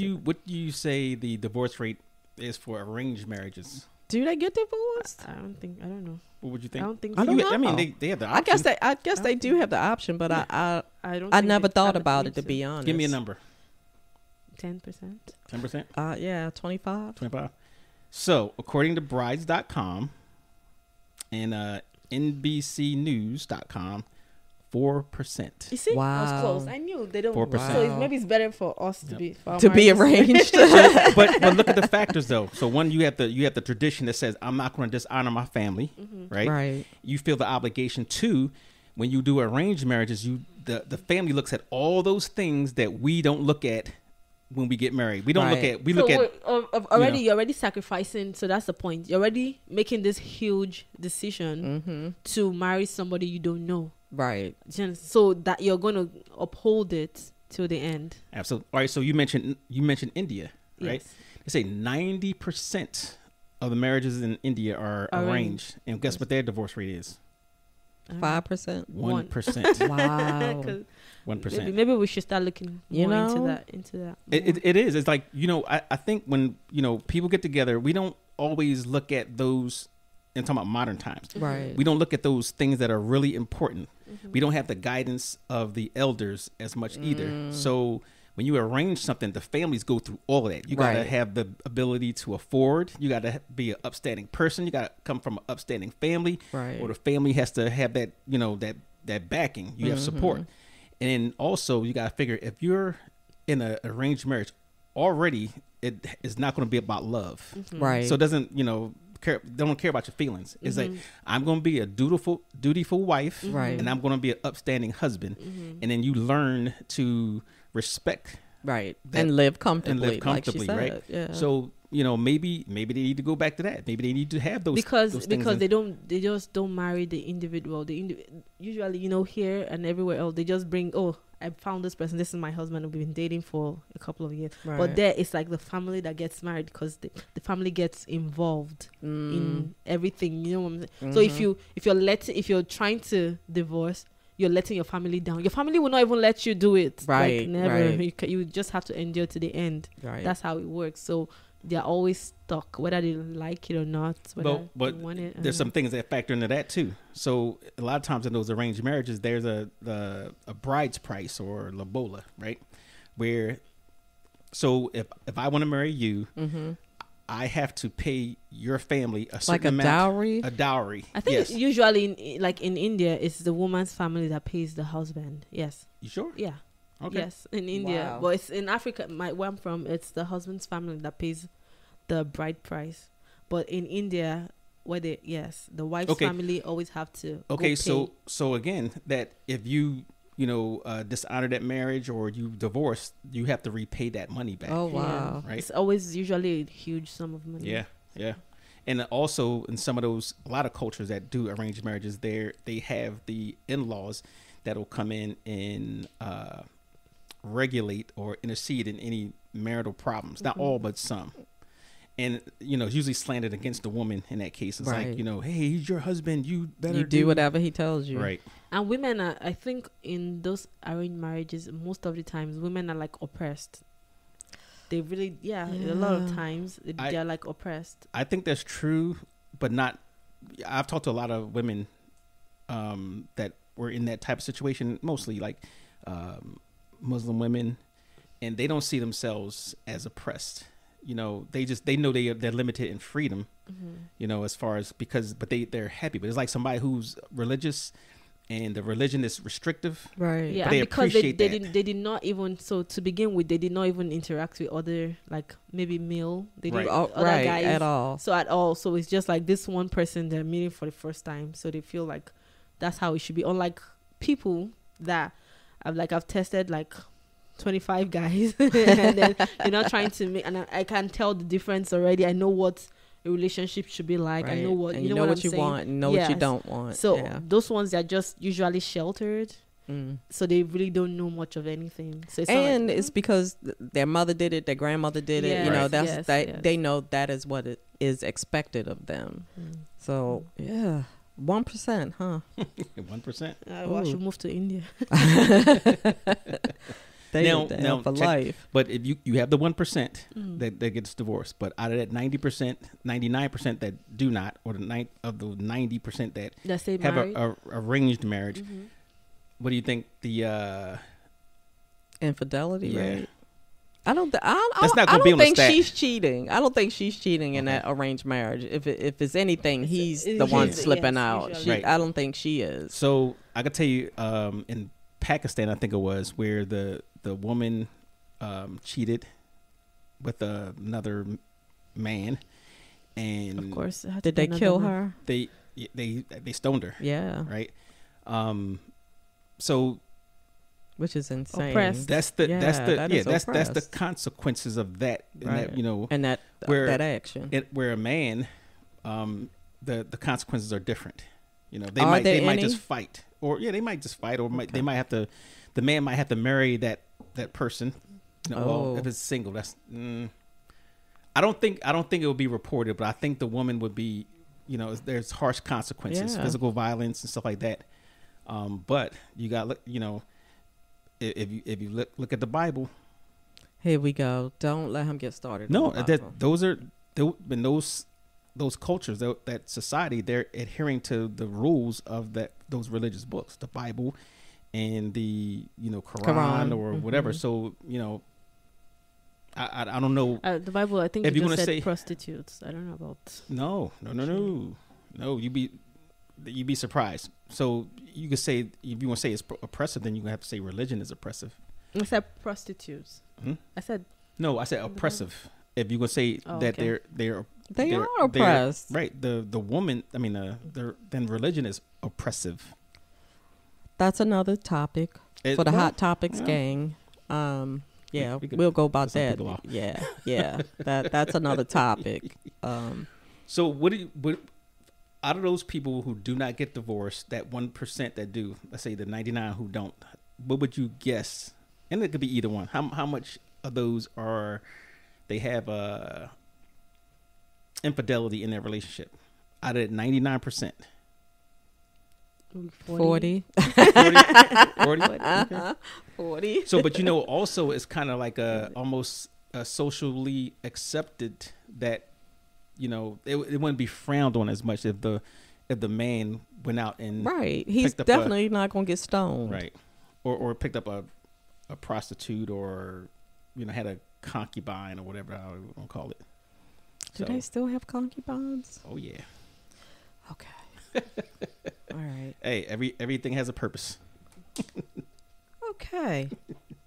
you say the divorce rate is for arranged marriages? Do they get divorced? I don't know. What would you I think? don't think I so. don't know. I mean, they have the I option. guess they do have the option, but I I don't. I think never they- thought I about it, think to be honest. Give me a number. 10%. 10%? Yeah, 25. 25? So, according to brides.com and NBCnews.com, 4%. You see, I Wow. was close. I knew they don't. 4%. So maybe it's better for us to Yep. be for our To be marriages. arranged. but look at the factors though. So one, you have the tradition that says I'm not going to dishonor my family, right? Right. You feel the obligation. Two, when you do arranged marriages, the family looks at all those things that we don't look at when we get married. We don't look Right. at. We So look at. already you're already sacrificing. So that's the point. You're already making this huge decision to marry somebody you don't know. Right. So that you're going to uphold it till the end. Absolutely. All right. So you mentioned India, right? Yes. They say 90% of the marriages in India are arranged, and guess what their divorce rate is? 5%. 1%. Wow. 1%. Maybe we should start looking You more know? into that. It is. It's like, I think when, people get together, we don't always look at those, and talking about modern times. Right. We don't look at those things that are really important. We don't have the guidance of the elders as much either. So when you arrange something, the families go through all of that. You got to Right. have the ability to afford. You got to be an upstanding person. You got to come from an upstanding family. Right. Or the family has to have that, that backing. You have support. And then also you got to figure, if you're in an arranged marriage, already it is not going to be about love. Right. So it doesn't, don't care about your feelings. It's like, I'm going to be a dutiful wife, Right. and I'm going to be an upstanding husband. And then you learn to respect Right. that- And live comfortably. and live comfortably, like she right? said. Yeah. So, maybe they need to go back to that. Maybe they need to have those because those things in- they just don't marry the individual. Usually, here and everywhere else, they just bring, oh, I found this person, this is my husband, we've been dating for a couple of years. Right. But there it's like the family that gets married, because the family gets involved in everything, you know what I'm saying? So if you're trying to divorce, you're letting your family down. Your family will not even let you do it. Right, Like, never. right. You just have to endure to the end. Right. That's how it works. So they're always stuck, whether they like it or not. Whether But they want it. there's some things that factor into that too. So a lot of times in those arranged marriages, there's a bride's price, or lobola, right? Where, so if I want to marry you, I have to pay your family a certain Like a amount, dowry? A dowry. I think yes. usually, in India, it's the woman's family that pays the husband. Yes. You sure? Yeah. Okay. Yes, in India. Wow. But it's in Africa, where I'm from, it's the husband's family that pays the bride price. But in India, the wife's Okay. family always have to Okay. go pay. So again, that if you dishonor that marriage, or you divorce, you have to repay that money back. Oh, wow. Right. It's always usually a huge sum of money. Yeah. And also in some of those, a lot of cultures that do arranged marriages, they have the in-laws that will come in and regulate or intercede in any marital problems. Not all, but some. And it's usually slanted against the woman in that case. It's Right. like, hey, he's your husband, you better You do whatever he tells you. Right. And women are, I think, in those arranged marriages, most of the times, women are like oppressed. They really, a lot of times, they're like oppressed. I think that's true, but not. I've talked to a lot of women that were in that type of situation, mostly like Muslim women, and they don't see themselves as oppressed. They know they're limited in freedom. As far as but they're happy. But it's like somebody who's religious, and the religion is restrictive. Right. Yeah, But they and because appreciate they that. they did not even, so to begin with, they did not even interact with other, like maybe male. They didn't Right. other Right, guys at all. So at all. So it's just like this one person they're meeting for the first time. So they feel like that's how it should be. Unlike people that I've tested like 25 guys and then you're not trying to make, and I can tell the difference already. I know what a relationship should be like. Right. I know what and you know what you I'm saying? want, and know what you Yes. don't want. So yeah. those ones are just usually sheltered. So they really don't know much of anything. So it's not And like, it's because their mother did it, their grandmother did it. Yes, You know, Right. that's yes, that yes. they know that is what it is expected of them. So yeah, 1%, huh? 1%. I should move to India. They Now- down now for check- life. But if you have the 1% that gets divorced, but out of that 90%, 99% that do not, or the 90% that That stay have married. a arranged marriage, what do you think the Infidelity, Yeah. right? I don't. That's I not gonna be don't on the think stat. she's cheating. I don't think she's cheating in that arranged marriage. If it's anything, he's the he's- one yes, slipping out. usually. She, Right. I don't think she is. So I could tell you, in Pakistan, I think it was, where the woman cheated with another man, and Of course. it had to Did be they another kill one. her? they stoned her, Yeah, right? So which is insane. Oppressed. that's the that is that's the oppressed. consequences of that, and Right. that, And that where- that action. where a man, the consequences are different. They Are might there they might any? just fight, or they might just fight, or they might have to. The man might have to marry that person. Well, Oh. if it's single, that's. I don't think it would be reported, but I think the woman would be. There's harsh consequences, Yeah. physical violence and stuff like that. But you got if you look at the Bible. Here we go. Don't let him get started. No, on the Bible. those are in those cultures, that society, they're adhering to the rules of those religious books, the Bible, and the Quran or whatever. So I don't know. The Bible, I think If you you just wanna said say- prostitutes. I don't know about. No. You'd be surprised. So you could say, if you want to say it's oppressive, then you have to say religion is oppressive. I said prostitutes. Hmm? I said No, I said oppressive. If you would say that okay. they're oppressed. right. The woman, I mean, then religion is oppressive. That's another topic for the Hot Topics gang. Yeah, we'll go about that. Yeah. That's another topic. So what out of those people who do not get divorced, that 1% that do, let's say the 99 who don't, what would you guess? And it could be either one. How much of those they have infidelity in their relationship? Out of 99%. 40. 40? Okay. 40. So, but also it's kind of like almost socially accepted that, it wouldn't be frowned on as much if the man went out and right. He's definitely not going to get stoned. Right. Or picked up a prostitute or, had a concubine or whatever I want to call it. Do they still have concubines? Oh, yeah. Okay. All right. Hey, everything has a purpose. Okay.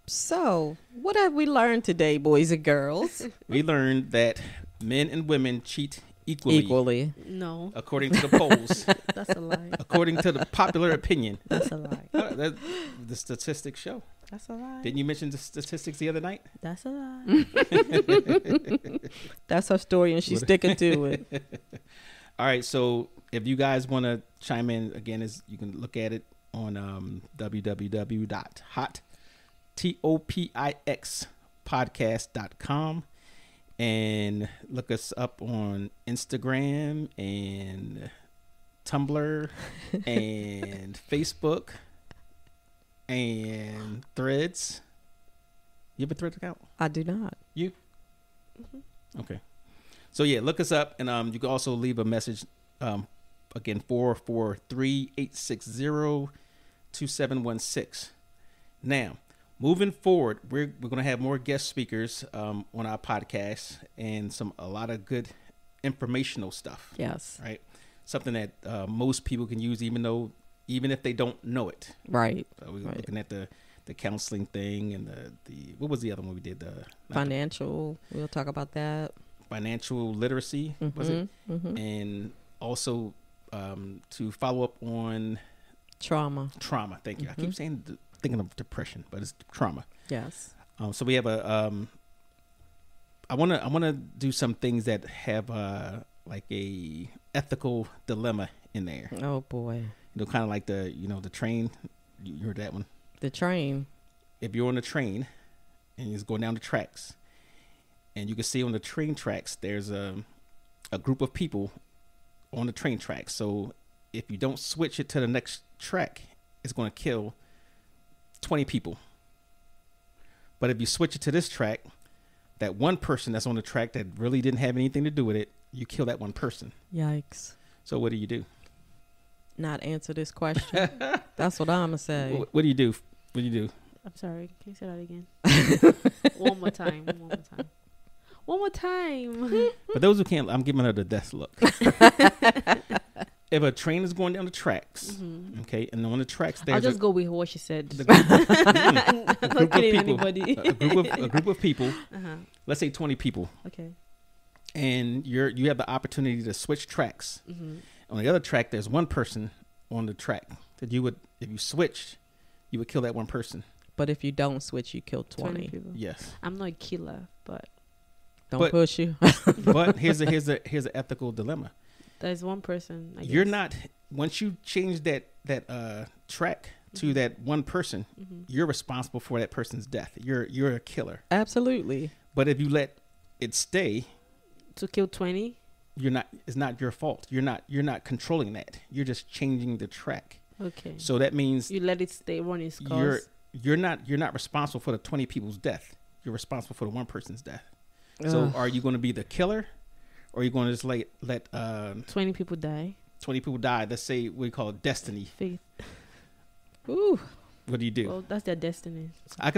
So, what have we learned today, boys and girls? We learned that men and women cheat equally. No. According to the polls. That's a lie. According to the popular opinion. That's a lie. The statistics show. That's a lie. Didn't you mention the statistics the other night? That's a lie. That's her story, and she's sticking to it. All right. So if you guys want to chime in, again, you can look at it on www.topixpodcast.com and look us up on Instagram and Tumblr and Facebook and Threads. You have a Threads account? I do not. You? Mm-hmm. Okay. So yeah, look us up, and you can also leave a message. Again, 443-860-2716. Now, moving forward, we're going to have more guest speakers on our podcast and a lot of good informational stuff. Yes. Right. Something that most people can use, even if they don't know it. Right. We're looking at the counseling thing and the what was the other one we did? Financial. We'll talk about that. Financial literacy, was it? Mm-hmm. And also to follow up on trauma. Thank you. I keep thinking of depression, but it's trauma. Yes. So we have I want to do some things that have like a ethical dilemma in there. Oh boy. Kind of like the train. You heard that one? The train. If you're on the train and it's going down the tracks, and you can see on the train tracks, there's a group of people on the train tracks. So if you don't switch it to the next track, it's going to kill 20 people. But if you switch it to this track, that one person that's on the track that really didn't have anything to do with it, you kill that one person. Yikes. So what do you do? Not answer this question. That's what I'm going to say. What do you do? What do you do? I'm sorry. Can you say that again? One more time. For those who can't, I'm giving her the death look. If a train is going down the tracks, okay, and on the tracks, I'll just go with what she said. A group of people. Let's say 20 people. Okay. And you have the opportunity to switch tracks. On the other track, there's one person on the track that if you switched, you would kill that one person. But if you don't switch, you kill 20 people. Yes. I'm not a killer, but don't push you. But here's an ethical dilemma. There's one person. You're not, once you change that track to that one person, you're responsible for that person's death. You're a killer. Absolutely. But if you let it stay to kill 20, it's not your fault. You're not controlling that. You're just changing the track. Okay. So that means you let it stay run its course. You're not responsible for the 20 people's death. You're responsible for the one person's death. So are you going to be the killer, or are you going to just let 20 people die? 20 people die. Let's say we call it destiny. Faith. Ooh. What do you do? Well, that's their destiny. I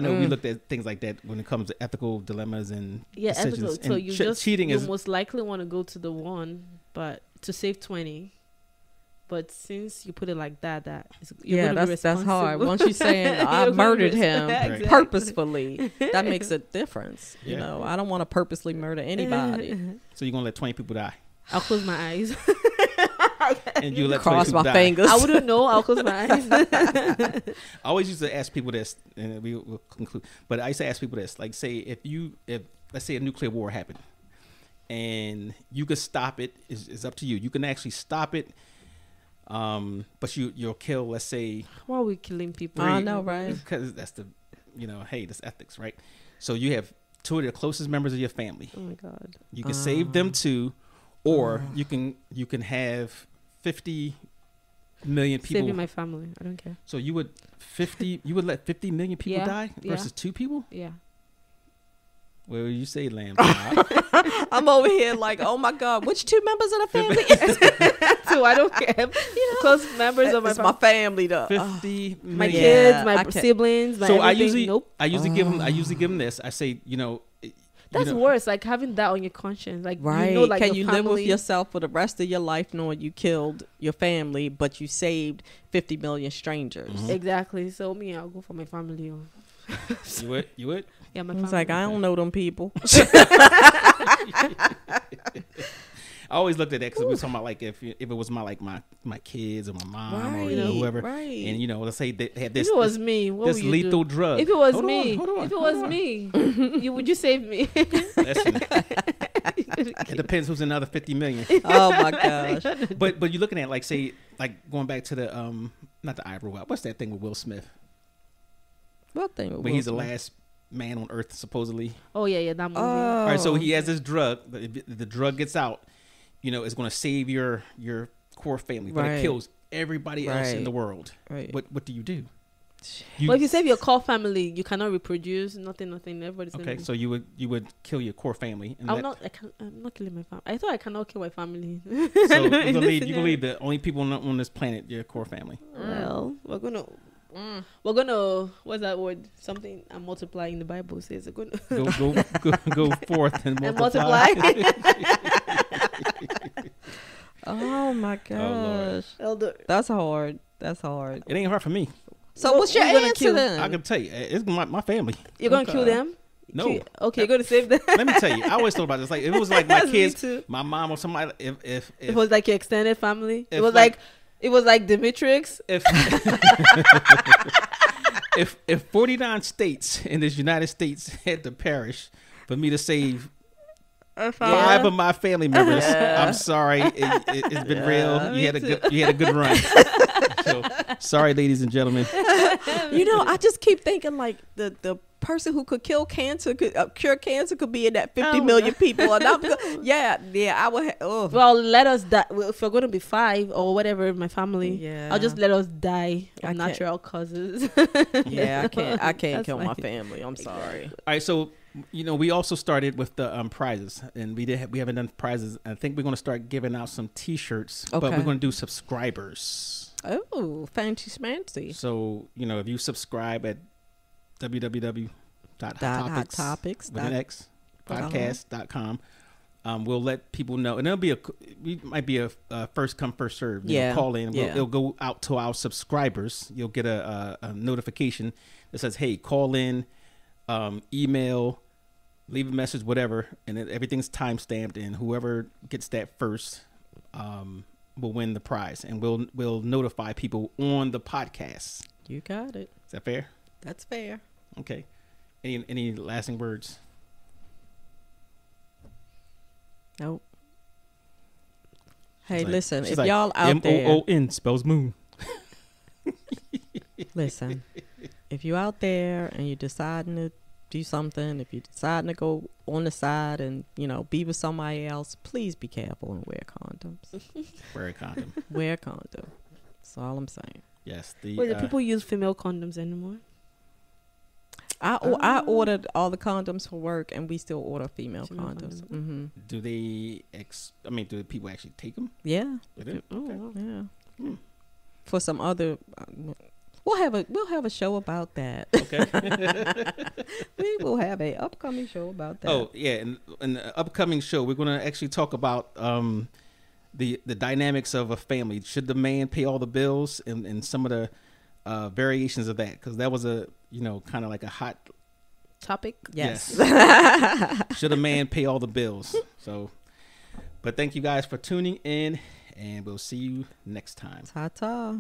know we looked at things like that when it comes to ethical dilemmas and decisions. Ethical. So cheating you is most likely want to go to the one, but to save 20, But since you put it like that, that's hard. Once you're saying I murdered him Exactly. purposefully, that makes a difference. Yeah. You know, I don't want to purposely murder anybody. So you're gonna let 20 people die, I'll close my eyes. and you let 20 Cross people my die. fingers. I wouldn't know. I'll close my eyes. I always used to ask people this, and we will conclude. But I used to ask people this, like, say if let's say a nuclear war happened, and you could stop it, it's up to you. You can actually stop it, but you'll kill, let's say, Why are we killing people? I know, right? because that's the, hey, that's ethics, right? So you have two of the closest members of your family. Oh my God. You can save them too, or you can have 50 million people. Saving my family. I don't care. So you would let 50 million people Yeah, die versus 2 people? Yeah. What would you say, Lamb? I'm over here like, oh my God, which 2 members of the family? So I don't care. Close members of my It's my family though. 50 my million. kids, my I can't- siblings, my So I everything. usually give them this. I say, That's worse. Like having that on your conscience. Like Right. you know, like Can your you live with family- yourself for the rest of your life knowing you killed your family, but you saved 50 million strangers? Mm-hmm. Exactly. So me, I'll go for my family. You would? Yeah, my I family. was like, I don't know them people. I always looked at that because we were talking about like if it was my kids or my mom or whoever, right. and let's say they had If this it was me, what this would you lethal do? drug. If it was Hold me, on. if it was me, would you save me? Listen, it depends who's in the other 50 million. Oh my gosh. But you're looking at like say like going back to the not the iRobot. What's that thing with Will Smith? What thing? When he's the last man on Earth supposedly. Oh yeah, that movie. All right, so he has this drug. The drug gets out. It's going to save your core family, but it kills everybody else in the world. Right. What do you do? Well, if you save your core family, you cannot reproduce. Nothing. Everybody's Okay, gonna so you would kill your core family. And I'm not killing my family. I thought I cannot kill my family. So you believe the only people on this planet your core family. Well, we're gonna. What's that word? Something and multiply in the Bible says. We're gonna Go forth and and multiply. Oh my Lord. gosh. That's hard. It ain't hard for me. So what's your Who you gonna answer kill? then? I can tell you, it's my family. You're gonna kill them? No. Okay, you're gonna save them. Let me tell you, I always thought about this. Like, if it was like my Me kids, too. my mom or somebody. If It was like your extended family. It if was like- it was like Demetrix. if 49 states in this United States had to perish for me to save 5 of my family members, I'm sorry, it's been real. You had a good run. So, sorry, ladies and gentlemen. I just keep thinking like the person who could cure cancer could be in that 50 million people, and I'm I would. Well, let us die. Well, if we're gonna be 5 or whatever in my family, I'll just let us die of natural causes. I can't That's kill my fine. family. I'm sorry. All right, so we also started with the prizes, and we haven't done prizes. I think we're going to start giving out some T-shirts, but Okay. we're going to do subscribers. Oh, fancy schmancy. So if you subscribe at www.hottopics with an X podcast.com, we'll let people know, and we might be a first come first serve. Call in. It'll go out to our subscribers. You'll get a notification that says, "Hey, call in, email, leave a message, whatever," and everything's time stamped. And whoever gets that first will win the prize, and we'll notify people on the podcast. You got it. Is that fair? That's fair. Okay. Any lasting words? Nope. Hey, She's like- listen, she's if like, y'all out there, MOON spells moon. listen, if you out there and you're deciding to do something, if you're deciding to go on the side and be with somebody else, please be careful and wear condoms. Wear a condom. Wear a condom. That's all I'm saying. Yes. Wait, do people use female condoms anymore? I ordered all the condoms for work, and we still order female condoms. Mm-hmm. Do they? Do people actually take them? Yeah. They do? Oh, Yeah. For some other, we'll have a show about that. Okay. We will have a upcoming show about that. Oh yeah, in the upcoming show, we're going to actually talk about the dynamics of a family. Should the man pay all the bills, and some of the variations of that, because that was a kind of like a hot topic. Yes. Should a man pay all the bills? So, but thank you guys for tuning in, and we'll see you next time. Ta-ta.